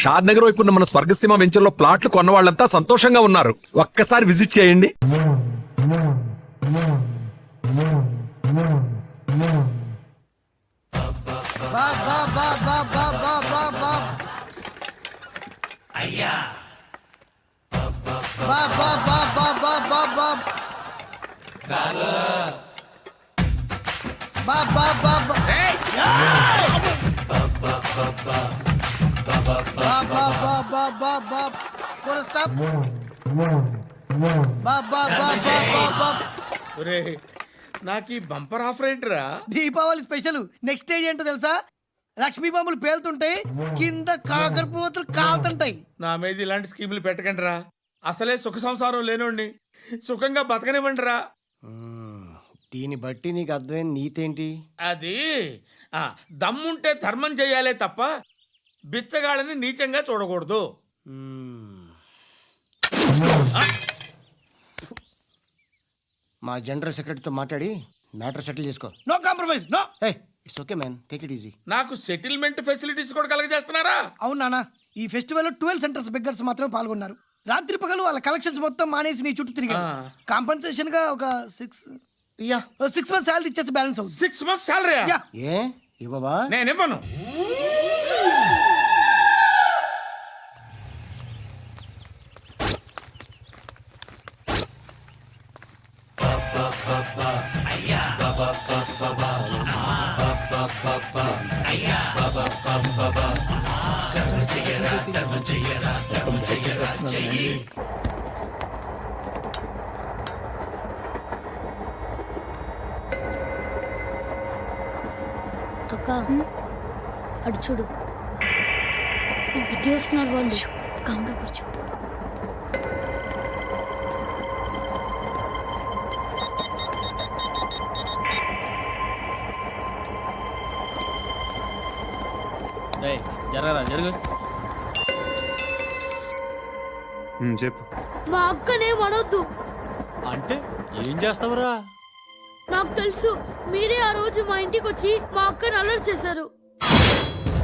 షాద్ నగర్ వైపు ఉన్న మన స్వర్గసీమ వెంచర్లో ప్లాట్లు కొన్న వాళ్ళంతా సంతోషంగా ఉన్నారు. ఒక్కసారి విజిట్ చేయండి. నాకు ఈ బంపర్ ఆఫర్ ఏంటిరా? దీపావళి స్పెషల్. నెక్స్ట్ స్టేజ్ ఏంటో తెలుసా? లక్ష్మీ బాంబులు పేలుతుంటాయి, కింద కాకరపువ్వతులు కాలుతుంటాయి. నా మీద ఇలాంటి స్కీములు పెట్టకండి రా. అసలే సుఖ సంసారం లేనోడిని సుఖంగా బతకనివ్వండి రా. దీన్ని బట్టి నీకు అర్థమైన నీతేంటి? అది దమ్ముంటే ధర్మం చెయ్యాలే తప్ప బిచ్చగాళ్ళని నీచంగా చూడకూడదు. మా జనరల్ సెక్రటరీతో మాట్లాడి మ్యాటర్ సెటిల్ చేసుకో. No compromise, no. It's okay man, take it easy. నాకు సెటిల్మెంట్ ఫెసిలిటీస్ కూడా కలగజేస్తున్నారా? అవును నాన్న, ఈ ఫెస్టివల్ 12 సెంటర్స్ బెగ్గర్స్ మాత్రమే పాల్గొన్నారు. రాత్రి పగలు వాళ్ళ కలెక్షన్స్ మొత్తం మానేసి నీ చుట్టూ తిరిగారు. కాంపన్సేషన్ గా ఒక 6 మంత్స్ శాలరీ ఇచ్చేసి బ్యాలెన్స్ అవుతుంది. 6 months శాలరీ? ఏ ఇవ్వవా? నేను ఇవ్వను. అక్క అటు చూడు, ఇటు వస్తున్నారు వాళ్ళు. కాంగా కూర్చో. జరుగు. చెప్పు. మా అక్కనే వనొద్దు అంటే ఏం చేస్తావురా? నాకు తెలుసు, మీరే ఆ రోజు మా ఇంటికి వచ్చి మా అక్కని అల్లరి చేశారు.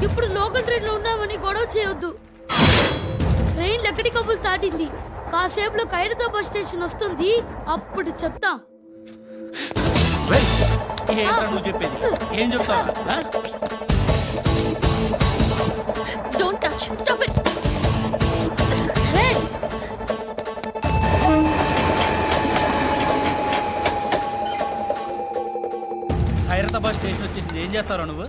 ఇప్పుడు లోకల్ ట్రైన్ లో ఉన్నామని గొడవ చేయొద్దు. ట్రైన్ లక్కడి కప్పులు దాటింది. కాసేపులో ఖైరతాబాద్ స్టేషన్ వస్తుంది, అప్పుడు చెప్తా. నువ్వు చెప్పేది ఏం చెప్తావు? Don't touch. Stop it. Khairatabad station వచ్చేసింది, ఏం చేస్తావు నువ్వు?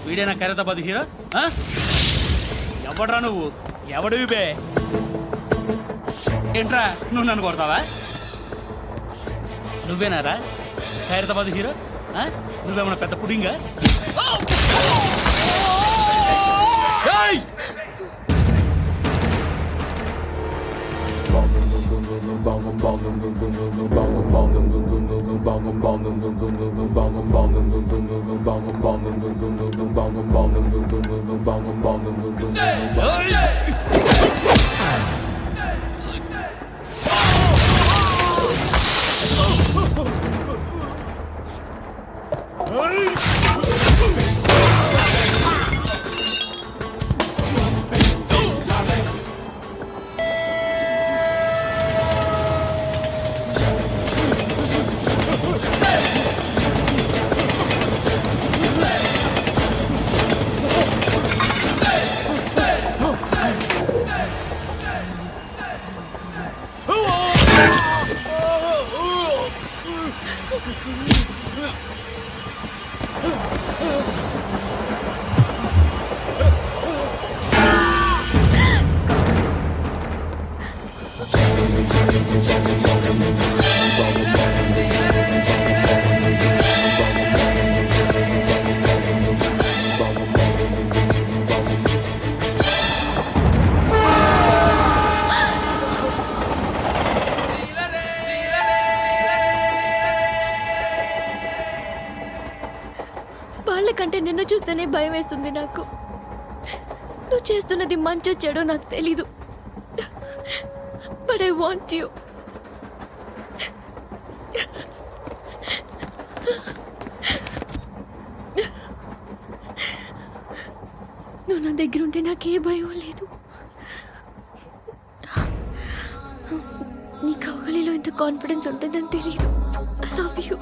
వీడేనా ఖైరతాబాద్ హీరో? ఎవడ్రా నువ్వు? ఎవడివి బే? ఏంట్రా నువ్వు నన్ను కొడతావా? నువ్వేనారా ఖైరతాబాద్ హీరో? నువ్వేమన్నా పెద్ద పుడింగా? కంటే నిన్ను చూస్తేనే భయం వేస్తుంది నాకు. నువ్వు చేస్తున్నది మంచో చెడో నాకు తెలీదు. But I want you. నువ్వు నా దగ్గర ఉంటే నాకే భయం లేదు. నీ కౌగలిలో ఇంత కాన్ఫిడెన్స్ ఉంటుందని తెలీదు. I love you.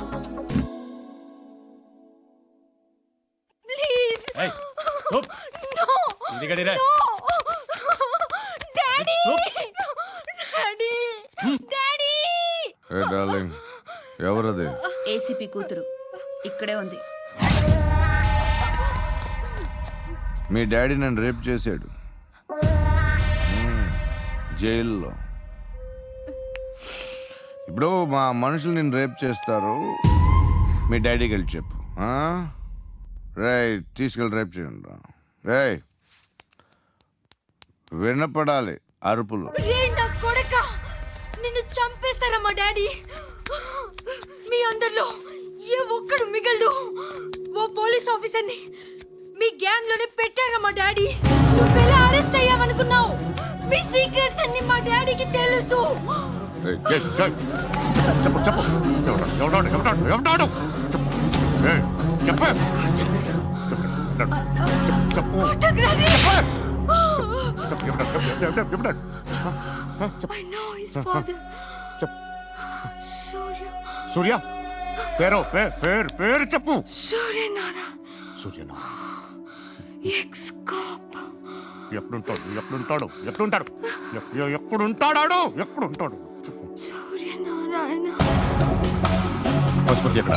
ప్లీజ్ ఏయ్, చూప్. నో. ఇంటికి రా. డాడీ. చూప్. డాడీ. డాడీ. ఏ డార్లింగ్, ఎవరది? ఏసీపీ కూతురు ఇక్కడే ఉంది. మీ డాడీ నన్ను రేప్ చేశాడు జైల్లో. ఇప్పుడు మా మనుషులు నిన్ను రేప్ చేస్తారు, మీ డాడీకి వెళ్ళి చెప్పు. రే తీసుకెళ్ళి రేప్ చేయండి. రే వినపడాలి అరుపులు. రే నా కొడక, నిన్ను చంపేస్తారా మా డాడీ? మీ అందరిలో ఏ ఒక్కడు మిగలడు. ఓ పోలీస్ ఆఫీసర్ని మీ గ్యాంగ్ లోనే పెట్టారా మా డాడీ? నువ్వెలా అరెస్ట్ అయ్యావనుకున్నావు? మీ సీక్రెట్స్ అన్ని మా డాడీకి తెలుసు. రేయ్, ఏయ్, ఏయ్, చెప్పు చెప్పు ఎవడాడు ఎవడాడు ఎవడాడు చెప్పు. ఏయ్, చెప్పు చెప్పు ఫోటోగ్రఫీ. చెప్పు ఎవడాడు ఎవడాడు. I know his father. చెప్పు. సూర్య. సూర్య పేరు పేరు చెప్పు. సూర్య నాన్న. సూర్యనా ఎక్స్ కాప్. ఎప్పుడుంటాడు చెప్పు. సూర్య నారాయణ. పశుపతి ఎక్కడ?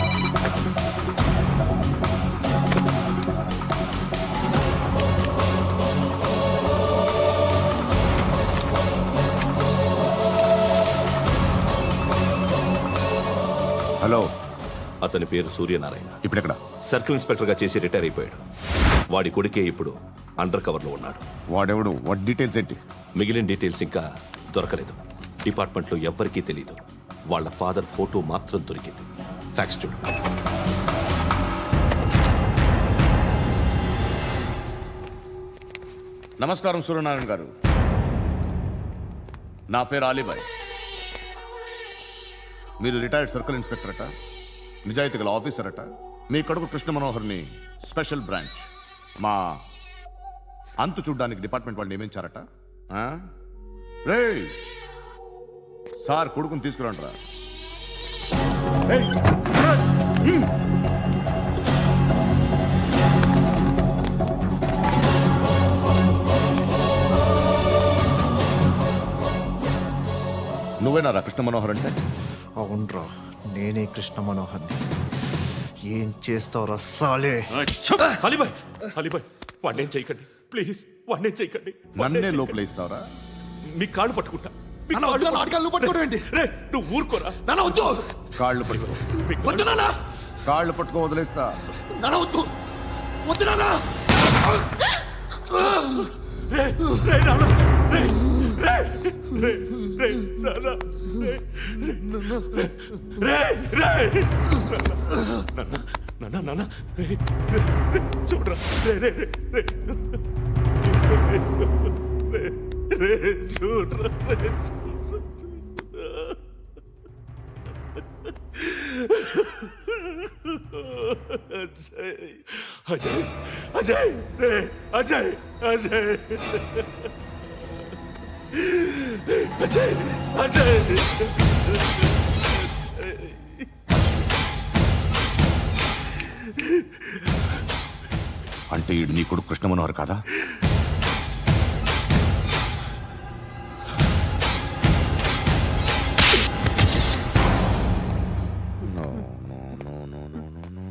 హలో, అతని పేరు సూర్యనారాయణ. ఇప్పుడెక్కడ? సర్కిల్ ఇన్స్పెక్టర్ గా చేసి రిటైర్ అయిపోయాడు. వాడి కొడుకే ఇప్పుడు అండర్ కవర్ లో ఉన్నాడు. వాడెవడు? వాడి డీటెయిల్స్ ఏంటి? మిగిలిన డీటెయిల్స్ ఇంకా దొరకలేదు. డిపార్ట్మెంట్ లో ఎవ్వరికీ తెలియదు. వాళ్ళ ఫాదర్ ఫోటో మాత్రం దొరికింది. ఫ్యాక్స్ చూడు. నమస్కారం సూర్యనారాయణ గారు. నా పేరు అలీబాయ్. మీరు రిటైర్డ్ సర్కిల్ ఇన్స్పెక్టర్ అట, నిజాయితీ గల ఆఫీసర్ అట. మీ కొడుకు కృష్ణ మనోహర్ని స్పెషల్ బ్రాంచ్ మా అంతు చూడ్డానికి డిపార్ట్మెంట్ వాళ్ళు నియమించారట. రే సార్ కొడుకుని తీసుకురండి రా. నువ్వేనారా కృష్ణ మనోహర్ అంటే? అవునరా, నేనే కృష్ణ మనోహర్ని. ఏం చేస్తావురా సాలే? అలీబాయ్, అలీబాయ్, వాడినేం చేయకండి ప్లీజ్. వాడినేం చేయకండి. నన్నే లోపలేస్తావరా? మీ కాళ్ళు పట్టుకుంటా. మీ రే, నువ్వు ఊరుకోరా. కాళ్ళు పట్టుకో. కాళ్ళు పట్టుకో వదిలేస్తా. రే, రే, నాన్న, రే, రే, రే, రే, నాన్న, రే, రే, రే, నాన్న, నాన్న, రే, రే, రే, చూడరా, రే, రే, రే, రే, రే, రే, చూడరా, రే, అజయ్, అజయ్, అజయ్, రే, అజయ్, అజయ్, అజయ్, అజయ్, అంటే ఈడు నీ కొడుకు కృష్ణ మనోహర్ కాదా?